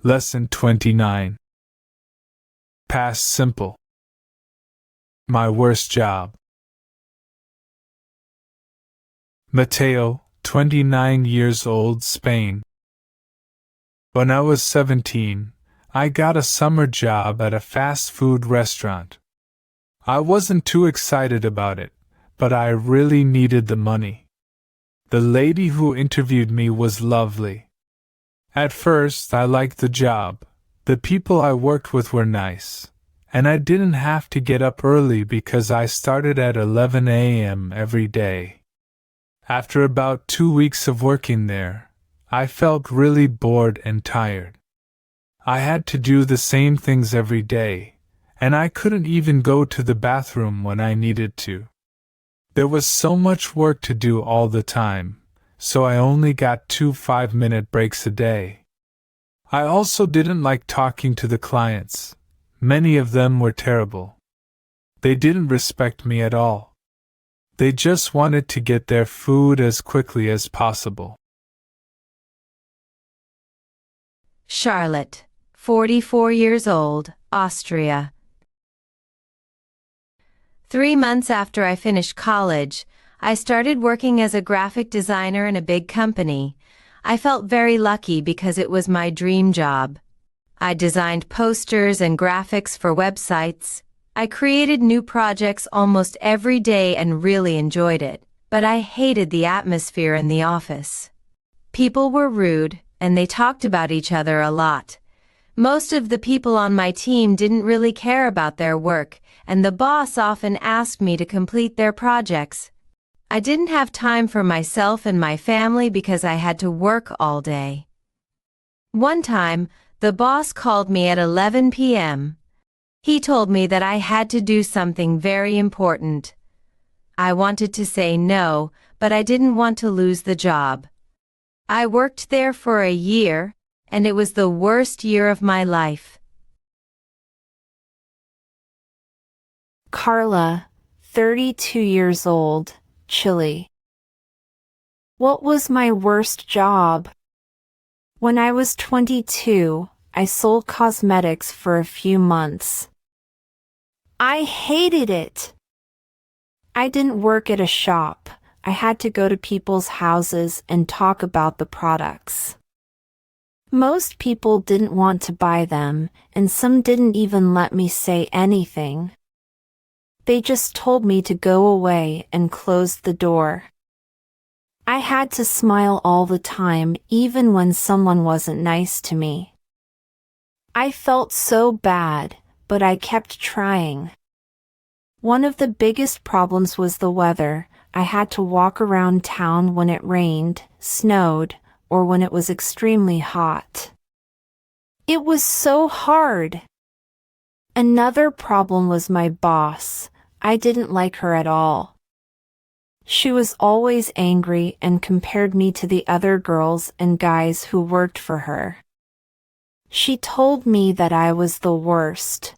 Lesson 29. Past simple. My worst job. Mateo, 29 years old, Spain. When I was 17, I got a summer job at a fast food restaurant. I wasn't too excited about it, but I really needed the money. The lady who interviewed me was lovely. At first, I liked the job. The people I worked with were nice, and I didn't have to get up early because I started at 11 a.m. every day. After about 2 weeks of working there, I felt really bored and tired. I had to do the same things every day, and I couldn't even go to the bathroom when I needed to. There was so much work to do all the time, so I only got 2 5-minute breaks a day. I also didn't like talking to the clients. Many of them were terrible. They didn't respect me at all. They just wanted to get their food as quickly as possible. Charlotte, 44 years old, Austria. 3 months after I finished college, I started working as a graphic designer in a big company. I felt very lucky because it was my dream job. I designed posters and graphics for websites. I created new projects almost every day and really enjoyed it, but I hated the atmosphere in the office. People were rude, and they talked about each other a lot. Most of the people on my team didn't really care about their work, and the boss often asked me to complete their projects. I didn't have time for myself and my family because I had to work all day. One time, the boss called me at 11 p.m. He told me that I had to do something very important. I wanted to say no, but I didn't want to lose the job. I worked there for a year, and it was the worst year of my life. Carla, 32 years old, Chile. What was my worst job? When I was 22, I sold cosmetics for a few months. I hated it. I didn't work at a shop. I had to go to people's houses and talk about the products. Most people didn't want to buy them, and some didn't even let me say anything. They just told me to go away and closed the door. I had to smile all the time, even when someone wasn't nice to me. I felt so bad, but I kept trying. One of the biggest problems was the weather. I had to walk around town when it rained, snowed, or when it was extremely hot. It was so hard. Another problem was my boss. I didn't like her at all. She was always angry and compared me to the other girls and guys who worked for her. She told me that I was the worst.